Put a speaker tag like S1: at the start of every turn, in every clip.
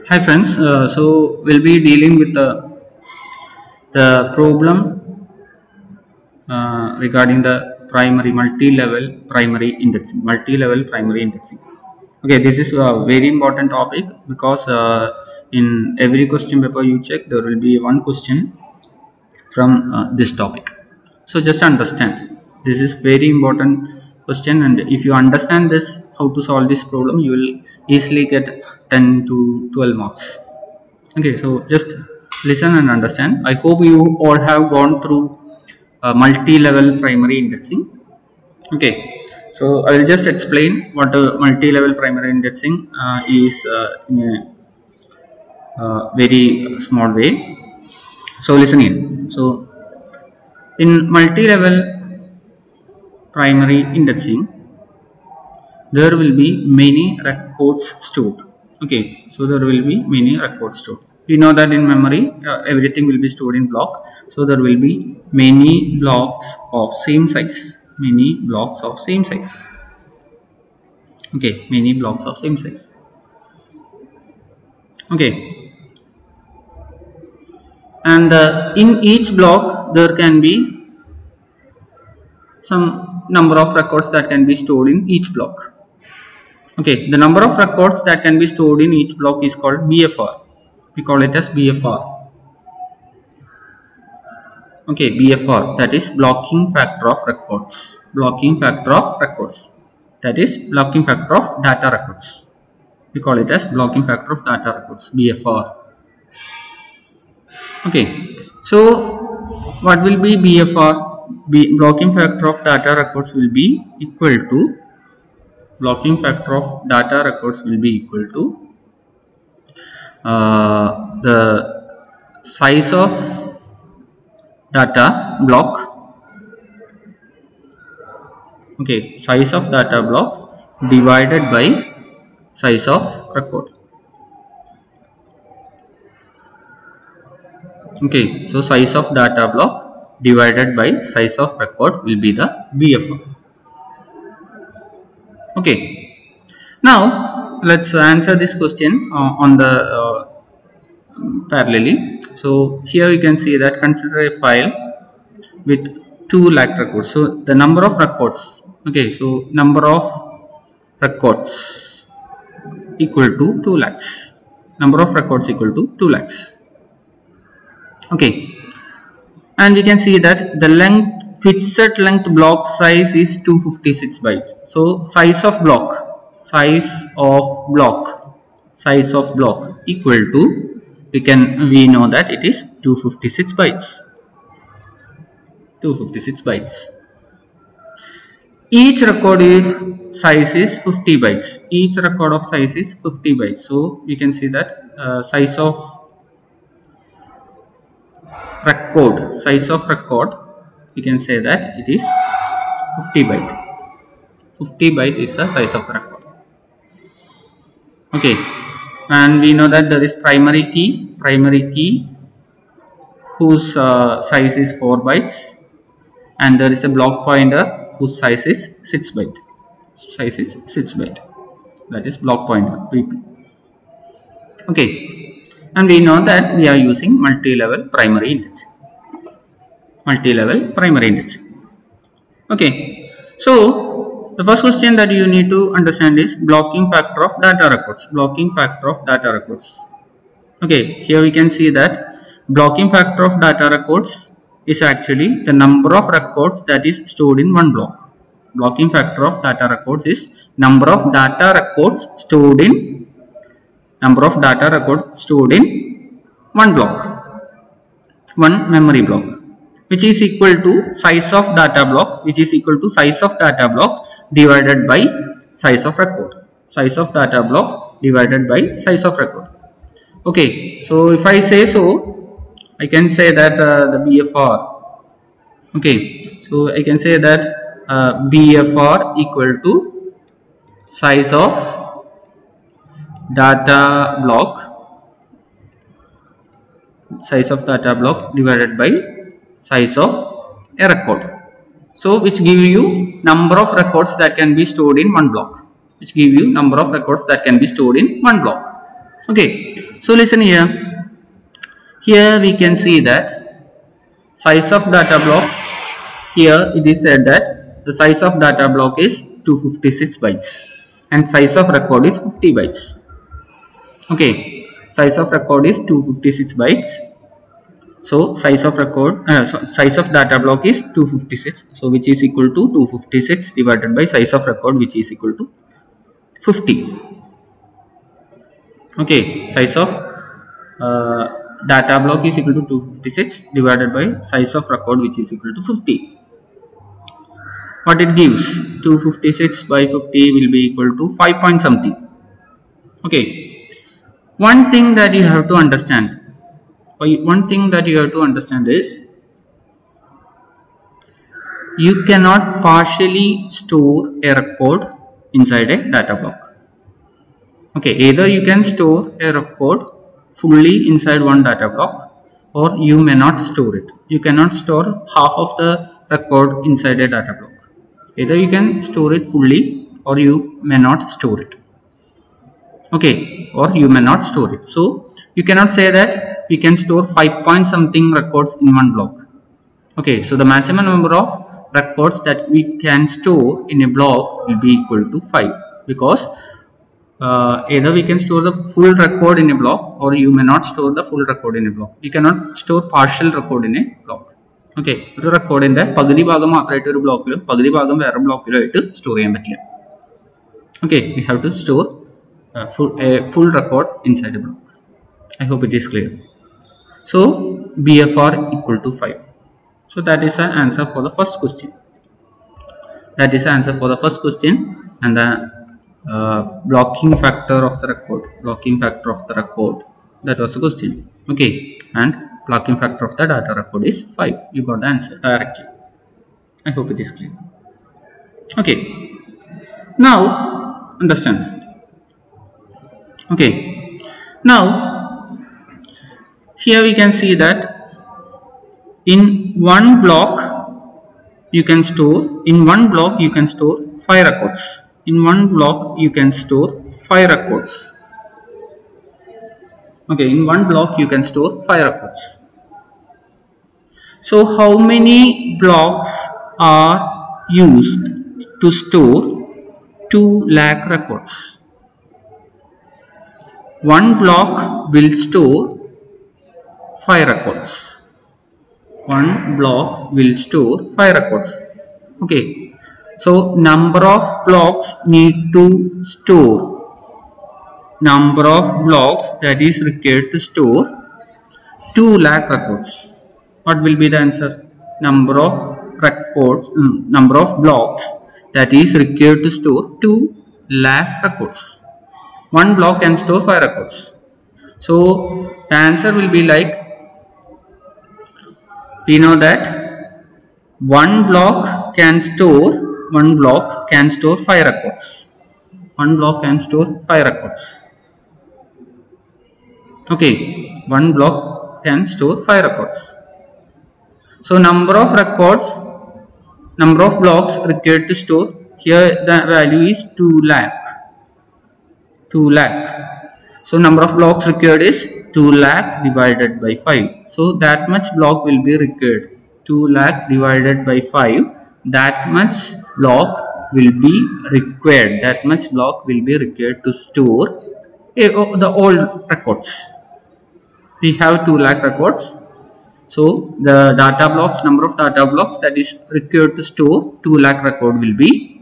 S1: Hi friends, so we'll be dealing with the problem regarding the primary multi-level primary indexing. Multi-level primary indexing. Okay, this is a very important topic because in every question paper you check, there will be one question from this topic. So just understand, this is very important question, and if you understand this, how to solve this problem, you will easily get 10 to 12 marks. Okay, so just listen and understand. I hope you all have gone through multi-level primary indexing. Okay, so I will just explain what a multi-level primary indexing is in a very small way. So listen in. So in multi-level primary indexing, there will be many records stored. Okay, so there will be many records stored. We know that in memory everything will be stored in block, so there will be many blocks of same size. Many blocks of same size. Okay, many blocks of same size. Okay, and in each block there can be some number of records that can be stored in each block. Okay, the number of records that can be stored in each block is called BFR. We call it as BFR. Okay, BFR, that is blocking factor of records. Blocking factor of records, that is blocking factor of data records. We call it as blocking factor of data records, BFR. Okay, so what will be BFR? Blocking factor of data records will be equal to the size of data block. Okay, size of data block divided by size of record. Okay, so size of data block divided by size of record will be the BFR. Okay, now let's answer this question on the parallelly. So here you can see that consider a file with 2 lakh records. So the number of records, okay, so number of records equal to 2 lakhs. Number of records equal to 2 lakhs. Okay, and we can see that the fixed length block size is 256 bytes. So size of block equal to, we know that it is 256 bytes. 256 bytes. Each record size is 50 bytes. Each record of size is 50 bytes. So we can see that size of record, we can say that it is 50 byte. 50 byte is the size of the record. Okay, and we know that there is primary key whose size is 4 bytes, and there is a block pointer whose size is 6 byte. That is block pointer PP. Okay, and we know that we are using multi-level primary indexing. Okay, so the first question that you need to understand is blocking factor of data records. Okay, here we can see that blocking factor of data records is actually the number of records that is stored in one block. Blocking factor of data records is number of data records stored in one block, one memory block, which is equal to size of data block, divided by size of record. Okay, so if I say so, I can say that the BFR. Okay, so I can say that BFR equal to size of data block divided by size of a record. So which give you number of records that can be stored in one block. Okay, so listen here. Here we can see that size of data block. Here it is said that the size of data block is 256 bytes and size of record is 50 bytes. Okay, size of record is 256 bytes. So size of record, size of data block is 256. So which is equal to 256 divided by size of record, which is equal to 50. Okay, size of data block is equal to 256 divided by size of record, which is equal to 50. What it gives? 256 by 50 will be equal to 5 point something. Okay, one thing that you have to understand. Is you cannot partially store a record inside a data block. Okay, either you can store a record fully inside one data block, or you may not store it. You cannot store half of the record inside a data block. Either you can store it fully, or you may not store it. Okay, or you may not store it. So you cannot say that we can store 5 point something records in one block. Okay, so the maximum number of records that we can store in a block will be equal to 5, because either we can store the full record in a block, or you may not store the full record in a block. You cannot store partial record in a block. Okay, the record in the pagadi bhagam maathrayitte oru block il pagadi bhagam vera block il aayittu store cheyan pattilla. Okay, we have to store a full record inside a block. I hope it is clear. So BFR equal to 5. So that is the answer for the first question. And the blocking factor of the record. That was the question. Okay, and blocking factor of the data record is 5. You got the answer directly. I hope it is clear. Okay, now understand. Okay, now here we can see that in one block you can store 5 records. In one block you can store 5 records. Okay, in one block you can store 5 records. So how many blocks are used to store 2 lakh records? One block will store 5 records. One block will store 5 records. Okay, so number of blocks need to store, number of blocks that is required to store 2 lakh records. What will be the answer? Number of records, number of blocks that is required to store 2 lakh records. One block can store 5 records. So the answer will be like, we know that one block can store 5 records. One block can store 5 records. Okay, one block can store 5 records. So number of blocks required to store, here the value is 2 lakh. So number of blocks required is 2 lakh divided by 5. So that much block will be required. 2 lakh divided by 5. That much block will be required. To store the old records. We have 2 lakh records. So the data blocks, number of data blocks that is required to store 2 lakh record will be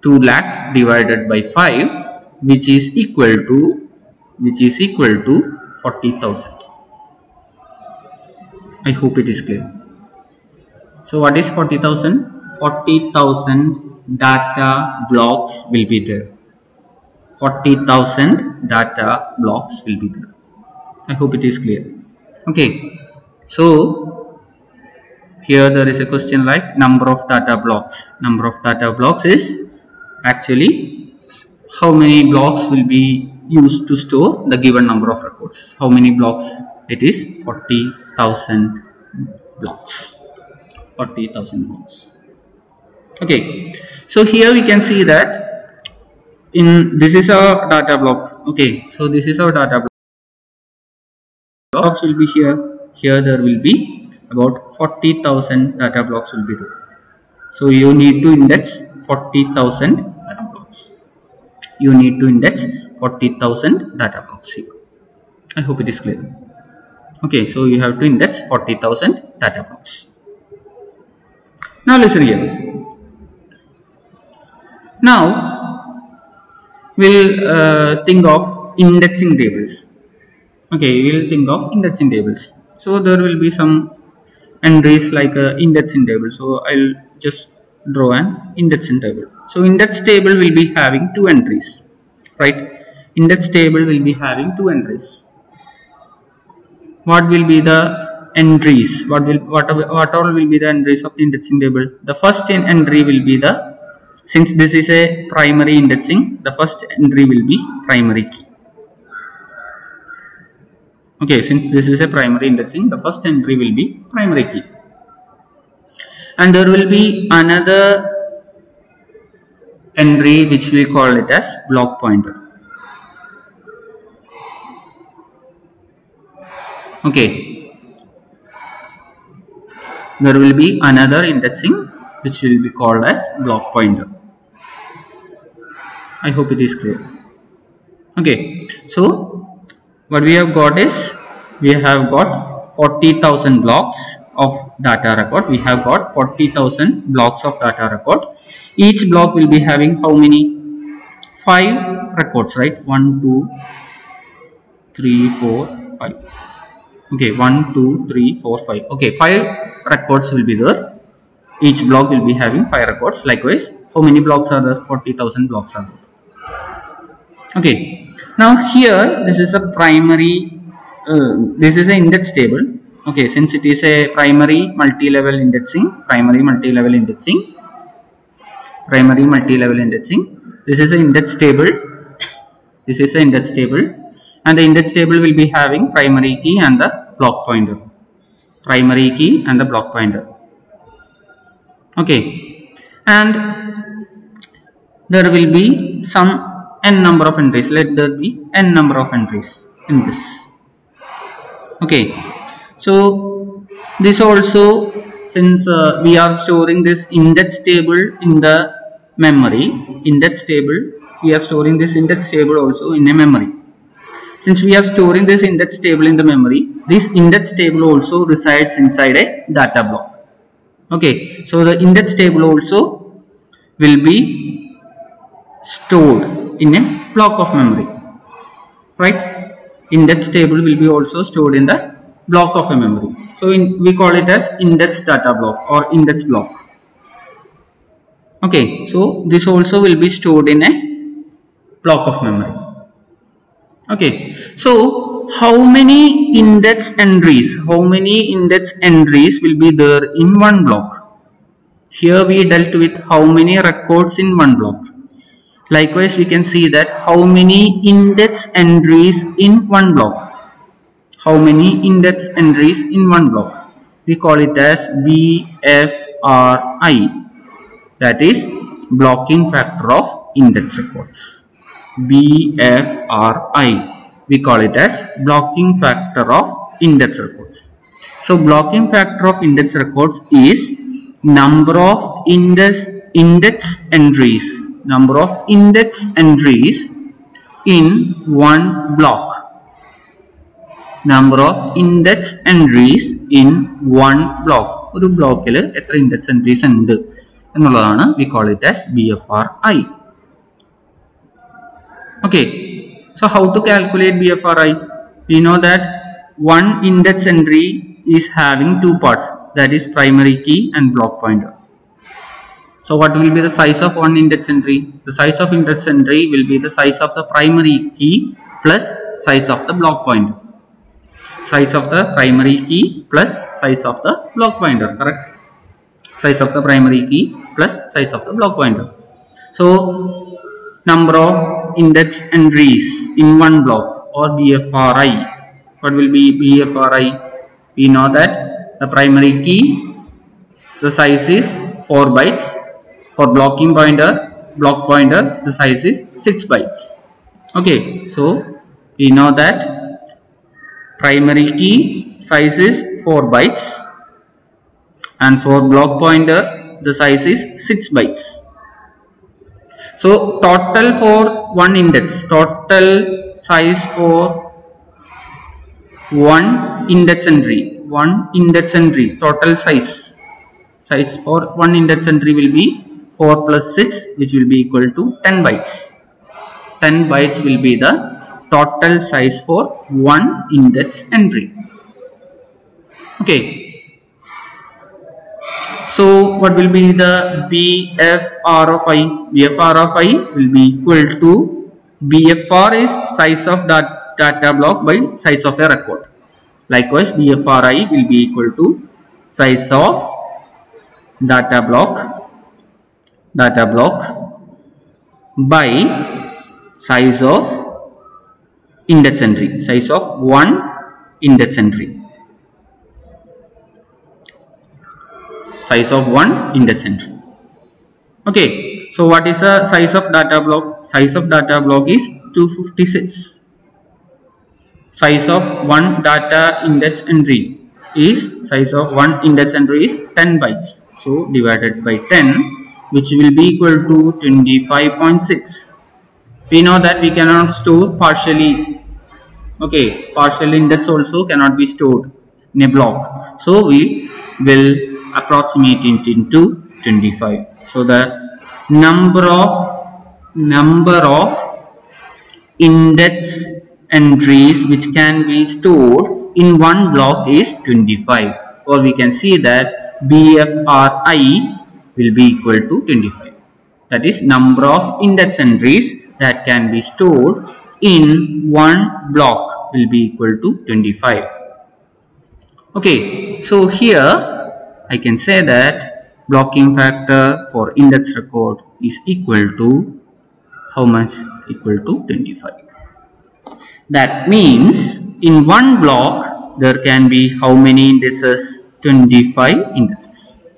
S1: 2 lakh divided by 5, which is equal to 40,000. I hope it is clear. So what is 40,000? 40,000 data blocks will be there. 40,000 data blocks will be there. I hope it is clear. Okay, so here there is a question like number of data blocks. Number of data blocks is actually how many blocks will be used to store the given number of records. How many blocks? It is 40,000 blocks. 40,000 blocks. Okay, so here we can see that this is our data block. Okay, so this is our data block. blocks will be here. Here there will be about 40,000 data blocks will be there. So you need to index 40,000 data blocks. You need to index 40,000 data blocks here. I hope it is clear. Okay, so you have to index 40,000 data blocks. Now listen here. Now we'll think of indexing tables. Okay, we'll think of indexing tables. So there will be some entries like indexing table. So I'll just draw an indexing table. So index table will be having two entries, right? Index table will be having two entries. What will be the entries? What all will be the entries of the indexing table? The first entry will be the, since this is a primary indexing, the first entry will be primary key. Okay, since this is a primary indexing, the first entry will be primary key. And there will be another entry which we call it as block pointer. Okay, there will be another indexing which will be called as block pointer. I hope it is clear. Okay, so what we have got is, we have got 40,000 blocks of data record. We have got 40,000 blocks of data record. Each block will be having how many? 5 records, right? 1, 2, 3, 4, 5. Okay, 1, 2, 3, 4, 5. Okay, 5 records will be there. Each block will be having 5 records. Likewise, how many blocks are there? 40,000 blocks are there. Okay, now here this is a primary, this is an index table. Okay, since it is a primary multi-level indexing, this is an index table. This is an index table, and the index table will be having primary key and the block pointer. Primary key and the block pointer. Okay, and there will be some n number of entries. Let there be n number of entries in this. Okay, so this also, since we are storing this index table in the memory, we are storing this index table also in a memory. Since we are storing this index table in the memory, this index table also resides inside a data block. Okay, so the index table also will be stored in a block of memory, right? Index table will be also stored in the block of a memory. So we call it as index data block or index block. Okay, so this also will be stored in a block of memory. Okay, so how many index entries will be there in one block? Here we dealt with how many records in one block. Likewise, we can see that how many index entries in one block. How many index entries in one block? We call it as BFRI. That is blocking factor of index records. BFRI. We call it as blocking factor of index records. So blocking factor of index records is number of index entries in one block. Number of index entries in one block. One block il etra index entries undu ennulladana we call it as BFRI. Okay, so how to calculate BFRI? We know that one index entry is having two parts, that is primary key and block pointer. So what will be the size of one index entry? The size of index entry will be the size of the primary key plus size of the block pointer. Size of the primary key plus size of the block pointer, correct? Size of the primary key plus size of the block pointer. So number of index entries in one block, or BFRI. What will be BFRI? We know that the primary key, the size is 4 bytes. For block pointer, the size is 6 bytes. Okay, so we know that primary key size is 4 bytes, and for block pointer the size is 6 bytes. So total for one index, total size for one index entry, total size for one index entry will be 4 plus 6, which will be equal to 10 bytes. 10 bytes will be the total size for one index entry. Okay, so what will be the BFR of I? BFR of I will be equal to, BFR is size of data block by size of a record. Likewise, BFRI will be equal to size of data block by size of index entry, size of one index entry, size of one index entry. Okay, so what is the size of data block? Size of data block is 256. Size of one data index entry is, size of one index entry is 10 bytes. So divided by 10, which will be equal to 25.6. We know that we cannot store partially. Okay, partial index also cannot be stored in a block. So we will approximate it into 25. So the number of index entries which can be stored in one block is 25, or we can see that BFRI will be equal to 25. That is, number of index entries that can be stored in one block will be equal to 25. Okay, so here I can say that blocking factor for index record is equal to how much? Equal to 25. That means in one block there can be how many indices? 25 indices.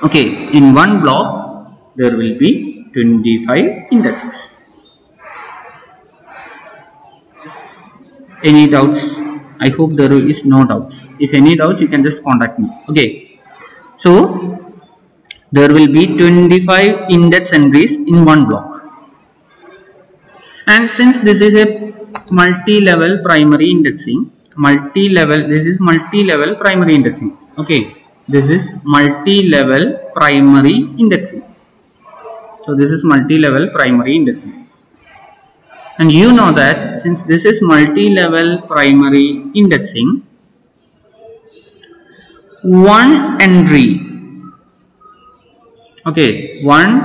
S1: Okay, in one block there will be 25 indexes. Any doubts? I hope there is no doubts. If any doubts, you can just contact me. Okay, so there will be 25 index entries in one block, and since this is a multi-level primary indexing, this is multi-level primary indexing. Okay, this is multi-level primary indexing. So this is multi-level primary indexing, and you know that since this is multi-level primary indexing, one entry, okay, one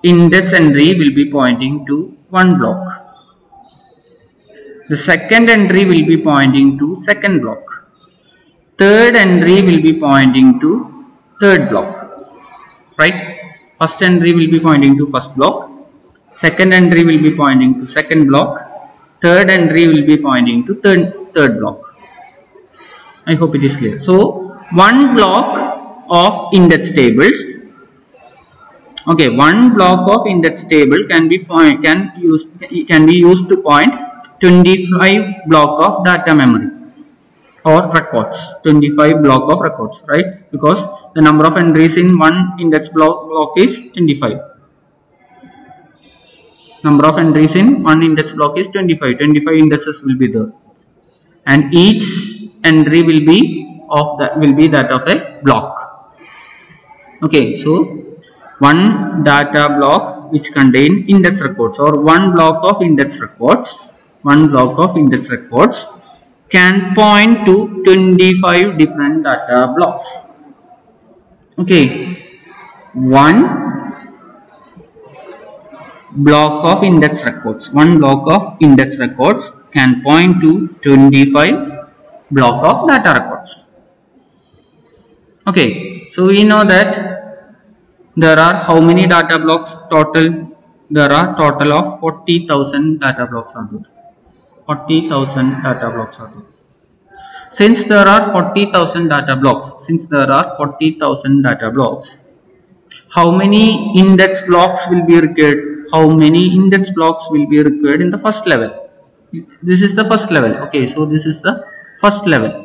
S1: index entry will be pointing to one block. The second entry will be pointing to second block. Third entry will be pointing to third block, right? First entry will be pointing to first block. Second entry will be pointing to second block. Third entry will be pointing to third block. I hope it is clear. So one block of index tables, okay, one block of index table can be used to point 25 block of data memory or records, 25 block of records, right? Because the number of entries in one index block is 25. Number of entries in one index block is 25. 25 indexes will be there, and each entry will be that of a block. Okay, so one data block which contain index records, or one block of index records, can point to 25 different data blocks. Okay, one block of index records can point to 25 block of data records. Okay, so we know that there are how many data blocks total? There are total of 40,000 data blocks are there. 40,000 data blocks are there. Since there are 40,000 data blocks, how many index blocks will be required? In the first level? This is the first level. Okay, so this is the first level.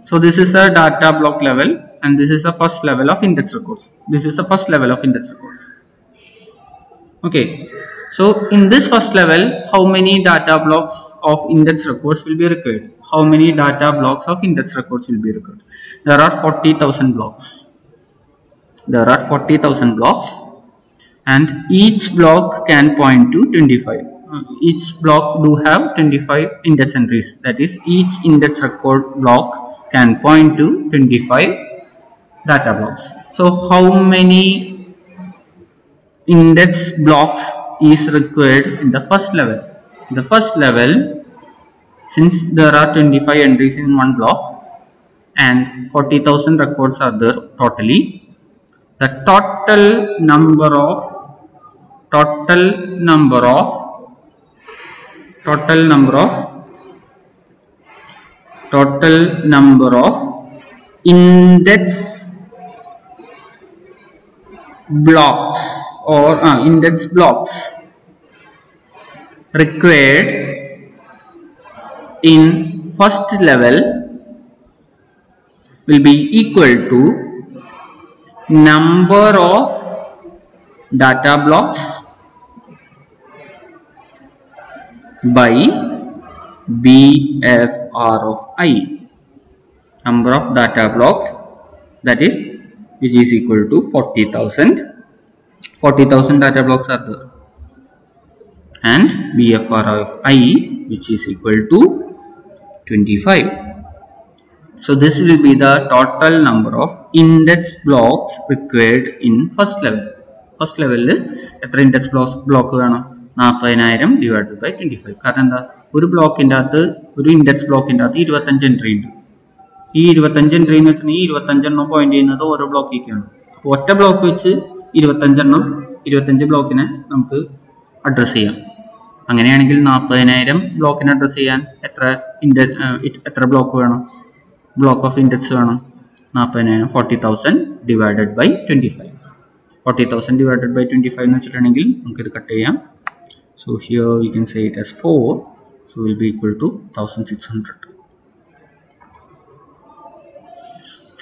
S1: So this is the data block level, and this is the first level of index records. This is the first level of index records. Okay, so in this first level, how many data blocks of index records will be required? How many data blocks of index records will be required? There are 40,000 blocks. There are 40,000 blocks, and each block can point to 25. Each block do have 25 index entries. That is, each index record block can point to 25 data blocks. So how many index blocks is required in the first level? In the first level, since there are 25 entries in one block and 40,000 records are there totally, the total number of index blocks or index blocks required in first level will be equal to number of data blocks by BFR of I. Number of data blocks, that is, which is equal to 40,000. 40,000 data blocks are there, and BFR of I, which is equal to 25. So this will be the total number of index blocks required in first level. First level എത്ര index block വേണം? 40,000 divided by 25. കാരണം എന്താ, ഒരു ബ്ലോക്കിൻ്റെ അകത്ത്, ഒരു index ബ്ലോക്കിൻ്റെ അകത്ത് 25 entry ഉണ്ട്. ഈ 25 എൻട്രി എന്ന് വെച്ചിട്ടുണ്ടെങ്കിൽ 25 പോയിന്റ് ചെയ്യുന്നത് ഓരോ ബ്ലോക്കിലേക്കാണ്. അപ്പോൾ ഒറ്റ ബ്ലോക്ക് വെച്ച് 25 ബ്ലോക്കിനെ നമുക്ക് അഡ്രസ്സ് ചെയ്യാം. അങ്ങനെയാണെങ്കിൽ 40,000 ബ്ലോക്കിനെ അഡ്രസ്സ് ചെയ്യാൻ എത്ര ബ്ലോക്ക് വേണം? ബ്ലോക്ക് ഓഫ് ഇൻഡെക്സ് വേണം 40,000. 40,000 divided by 25. 40,000 divided by 25 എന്ന് വെച്ചിട്ടുണ്ടെങ്കിൽ നമുക്കിത് കട്ട് ചെയ്യാം. So here we can say it as 4. So will be equal to 1600.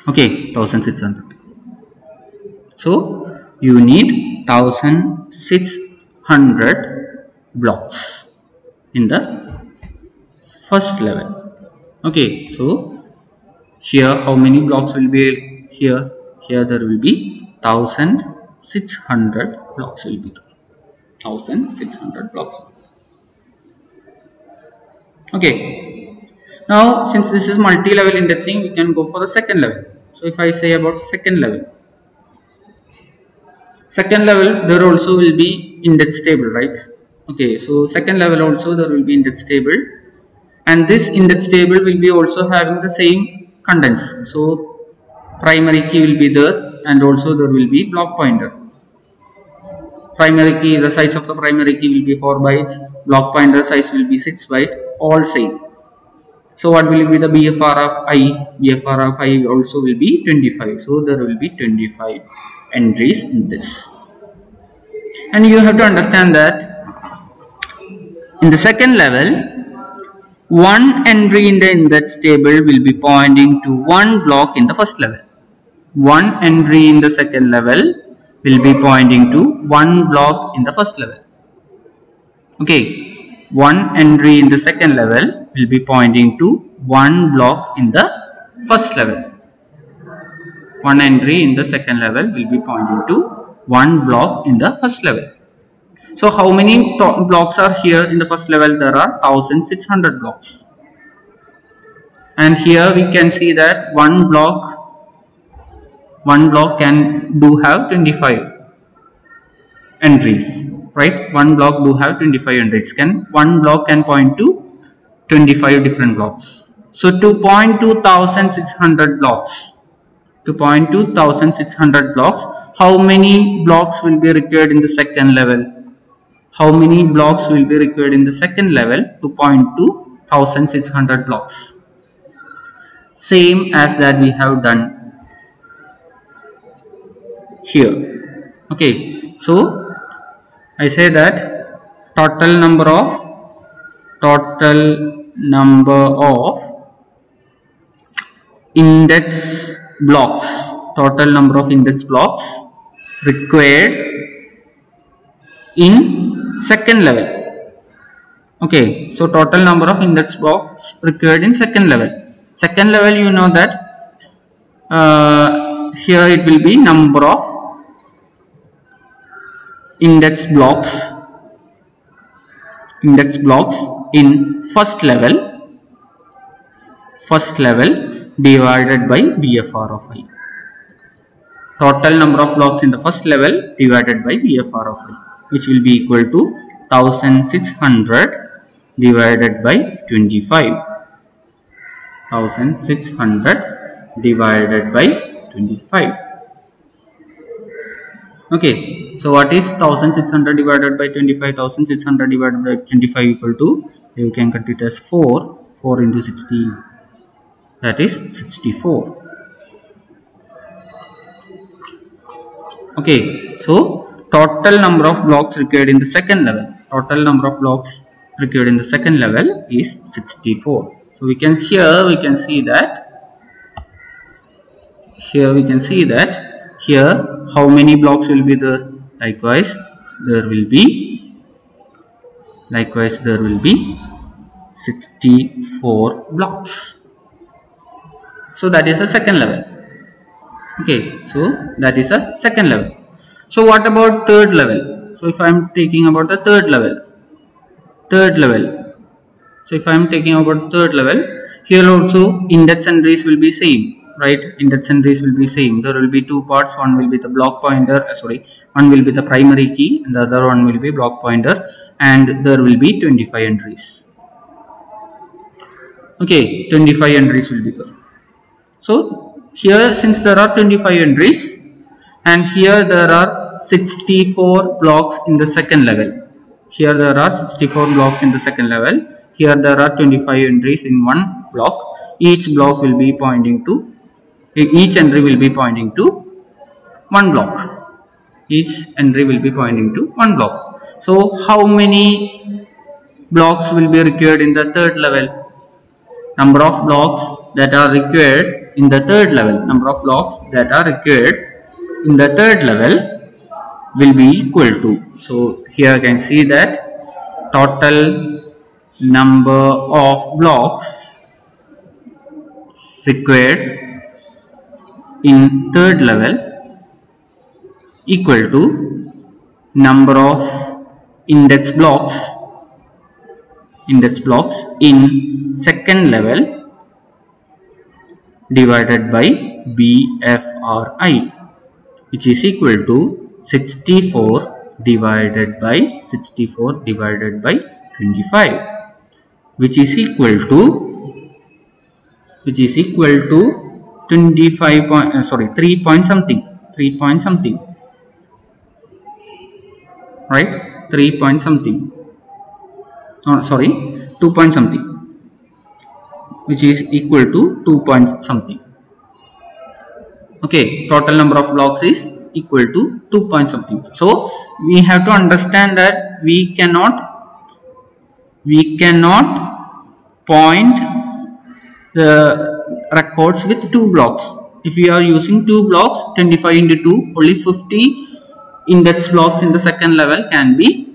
S1: Okay, 1600. So you need 1600 blocks in the first level. Okay, so here how many blocks will be here? Here there will be 1600 blocks will be there. 1600 blocks. Okay, now since this is multi-level indexing, we can go for the second level. So if I say about second level, there also will be index table, right? Okay, so second level also there will be index table, and this index table will be also having the same contents. So primary key will be there, and also there will be block pointer. Primary key, the size of the primary key will be 4 bytes, block pointer size will be 6 bytes, all same. So what will be the BFR of I? BFR of I also will be 25. So there will be 25 entries in this. And you have to understand that in the second level, one entry in the index table will be pointing to one block in the first level. One entry in the second level will be pointing to one block in the first level. Okay, one entry in the second level will be pointing to one block in the first level. One entry in the second level will be pointing to one block in the first level. So how many blocks are here in the first level? There are 1600 blocks. And here we can see that one block can do have 25 entries, right? One block do have 25 entries. One block can point to 25 different blocks. So to point to 1600 blocks, how many blocks will be required in the second level? How many blocks will be required in the second level to point to 1600 blocks? Same as that we have done here. Okay, so I say that total number of total number of index blocks, total number of index blocks required in second level. Okay, so total number of index blocks required in second level. Second level, you know that here it will be number of index blocks in first level divided by BFR of I. Total number of blocks in the first level divided by BFR of I, which will be equal to 1600 divided by 25. 1600 divided by 25. Okay, so what is 1600 divided by 25? 1600 divided by 25 equal to, you can cut it as 4 into 16, that is 64. Okay, so total number of blocks required in the second level, is 64. So we can see that here how many blocks will be there? Likewise there will be 64 blocks. So that is a second level. Okay, so that is a second level. So what about third level? So if I am taking about the third level, so if I am taking about third level, here also index entries will be same, right? Index entries will be same. There will be two parts. One will be the block pointer, one will be the primary key, and the other one will be block pointer, and there will be 25 entries. Okay, 25 entries will be there. So here, since there are 25 entries and here there are 64 blocks in the second level, here there are 64 blocks in the second level, here there are 25 entries in one block. Each block will be pointing to, each entry will be pointing to one block. So how many blocks will be required in the third level? Number of blocks that are required in the third level, will be equal to, so here I can see that total number of blocks required in third level equal to number of index blocks in second level divided by BFRI, which is equal to 64 divided by 25, which is equal to 3 point something, right? 2 point something, which is equal to 2 point something. Okay, total number of blocks is equal to 2 point something. So we have to understand that we cannot point the records with 2 blocks. If we are using 2 blocks, 25 into 2, only 50 index blocks in the second level can be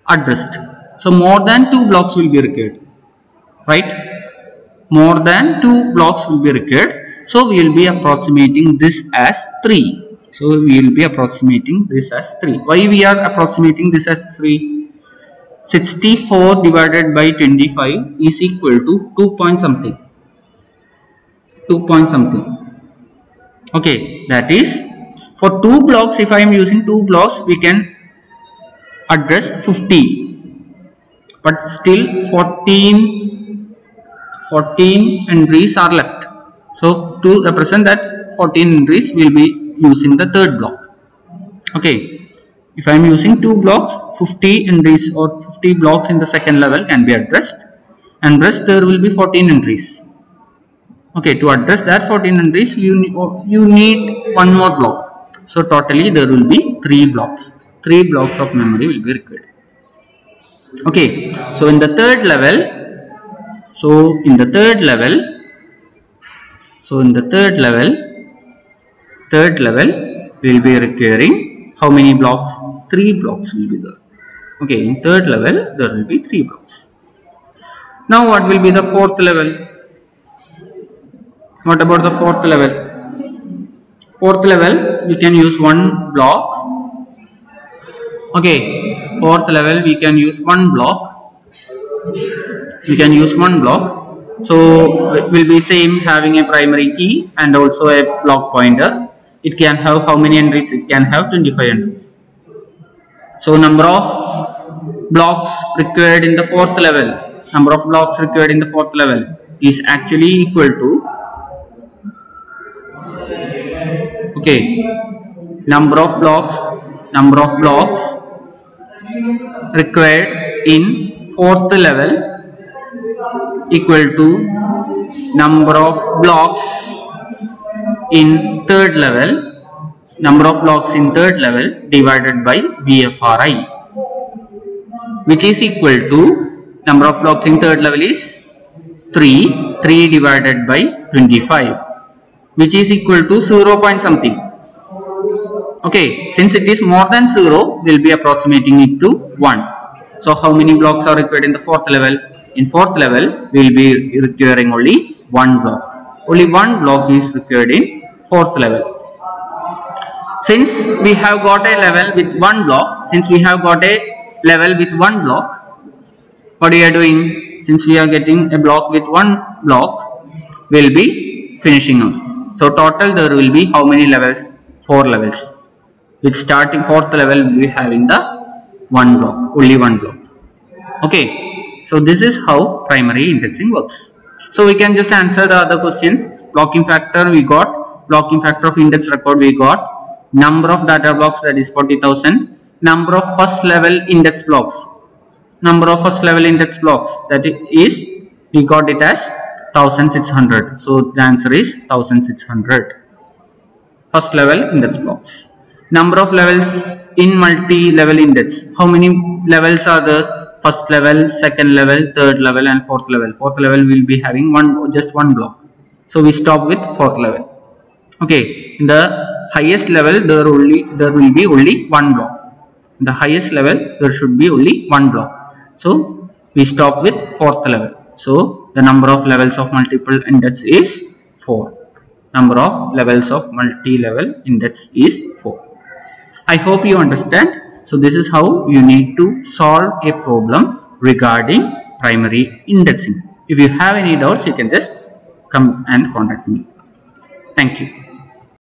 S1: addressed. So more than 2 blocks will be required, right? More than 2 blocks will be required. So we will be approximating this as 3. Why we are approximating this as 3? 64 divided by 25 is equal to 2 point something. Okay, that is for 2 blocks. If I am using 2 blocks, we can address 50, but still 14 entries are left. So to represent that 14 entries, we will be using the third block. Okay, if I am using 2 blocks, 50 entries or 50 blocks in the second level can be addressed, and rest there will be 14 entries. Okay, to address that 14 entries, you need one more block. So totally there will be 3 blocks. 3 blocks of memory will be required. Okay, so in the third level, so in the third level we will be requiring how many blocks? 3 blocks will be there. Okay, in third level there will be 3 blocks. Now what will be the fourth level? What about the fourth level? Fourth level we can use one block. Okay, fourth level we can use one block. So it will be same, having a primary key and also a block pointer. It can have how many entries? It can have 25 entries. So number of blocks required in the fourth level, is actually equal to, okay, number of blocks required in fourth level equal to number of blocks in third level divided by BFRI, which is equal to, number of blocks in third level is 3 divided by 25, which is equal to 0 point something. Okay, since it is more than 0, we will be approximating it to 1. So how many blocks are required in the fourth level? In fourth level we will be requiring only one block. Only one block is required in fourth level. Since we have got a level with one block, what we are doing? Since we are getting a block with one block, we will be finishing out. So total there will be how many levels? 4 levels. With starting fourth level we will be having the only one block. Okay, so this is how primary indexing works. So we can just answer the other questions. Blocking factor we got, blocking factor of index record we got, number of data blocks, that is 40,000, number of first level index blocks, that is, we got it as 1600. So the answer is 1600 first level index blocks. Number of levels in multi-level index, how many levels are there? First level, second level, third level and fourth level. Fourth level will be having just one block, so we stop with fourth level. Okay, in the highest level there will be only one block. In the highest level there should be only one block, so we stop with fourth level. So the number of levels of multiple index is 4. Number of levels of multi-level index is 4. I hope you understand. So this is how you need to solve a problem regarding primary indexing. If you have any doubts, you can just come and contact me. Thank you.